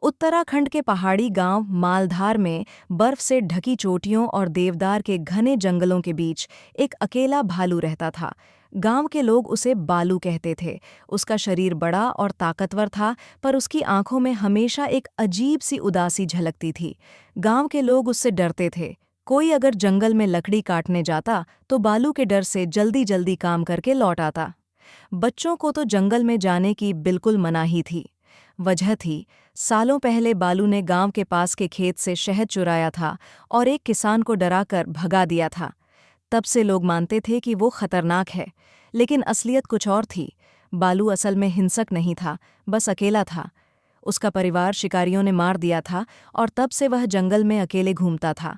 उत्तराखंड के पहाड़ी गांव मालधार में बर्फ से ढकी चोटियों और देवदार के घने जंगलों के बीच एक अकेला भालू रहता था। गांव के लोग उसे बालू कहते थे। उसका शरीर बड़ा और ताकतवर था, पर उसकी आंखों में हमेशा एक अजीब सी उदासी झलकती थी। गांव के लोग उससे डरते थे। कोई अगर जंगल में लकड़ी काटने जाता तो बालू के डर से जल्दी जल्दी काम करके लौट आता। बच्चों को तो जंगल में जाने की बिल्कुल मनाही थी। वजह थी, सालों पहले बालू ने गांव के पास के खेत से शहद चुराया था और एक किसान को डराकर भगा दिया था। तब से लोग मानते थे कि वो खतरनाक है, लेकिन असलियत कुछ और थी। बालू असल में हिंसक नहीं था, बस अकेला था। उसका परिवार शिकारियों ने मार दिया था और तब से वह जंगल में अकेले घूमता था।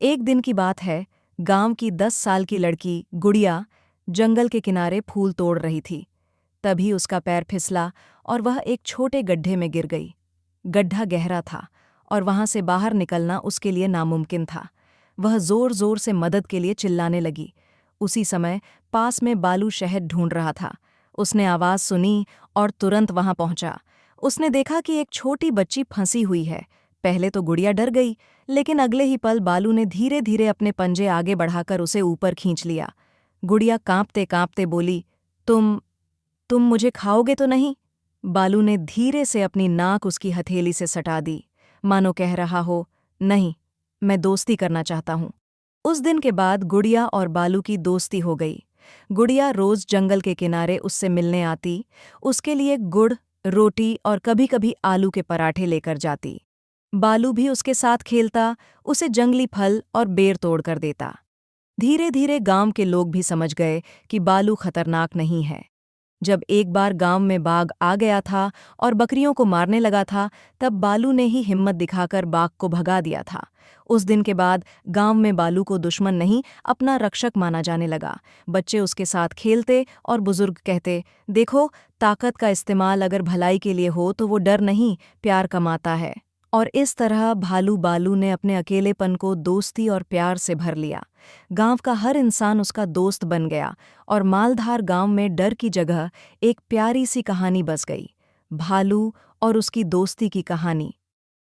एक दिन की बात है, गांव की 10 साल की लड़की गुड़िया जंगल के किनारे फूल तोड़ रही थी। तभी उसका पैर फिसला और वह एक छोटे गड्ढे में गिर गई। गड्ढा गहरा था और वहां से बाहर निकलना उसके लिए नामुमकिन था। वह जोर जोर से मदद के लिए चिल्लाने लगी। उसी समय पास में बालू शहद ढूंढ रहा था। उसने आवाज सुनी और तुरंत वहां पहुंचा। उसने देखा कि एक छोटी बच्ची फंसी हुई है। पहले तो गुड़िया डर गई, लेकिन अगले ही पल बालू ने धीरे धीरे अपने पंजे आगे बढ़ाकर उसे ऊपर खींच लिया। गुड़िया कांपते कांपते बोली, तुम मुझे खाओगे तो नहीं? बालू ने धीरे से अपनी नाक उसकी हथेली से सटा दी, मानो कह रहा हो, नहीं, मैं दोस्ती करना चाहता हूं। उस दिन के बाद गुड़िया और बालू की दोस्ती हो गई। गुड़िया रोज जंगल के किनारे उससे मिलने आती, उसके लिए गुड़, रोटी और कभी-कभी आलू के पराठे लेकर जाती। बालू भी उसके साथ खेलता, उसे जंगली फल और बेर तोड़ कर देता। धीरे धीरे गांव के लोग भी समझ गए कि बालू खतरनाक नहीं है। जब एक बार गांव में बाघ आ गया था और बकरियों को मारने लगा था, तब बालू ने ही हिम्मत दिखाकर बाघ को भगा दिया था। उस दिन के बाद गांव में बालू को दुश्मन नहीं, अपना रक्षक माना जाने लगा। बच्चे उसके साथ खेलते और बुजुर्ग कहते, देखो, ताकत का इस्तेमाल अगर भलाई के लिए हो तो वो डर नहीं, प्यार कमाता है। और इस तरह भालू बालू ने अपने अकेलेपन को दोस्ती और प्यार से भर लिया। गांव का हर इंसान उसका दोस्त बन गया और मालधार गांव में डर की जगह एक प्यारी सी कहानी बस गई, भालू और उसकी दोस्ती की कहानी।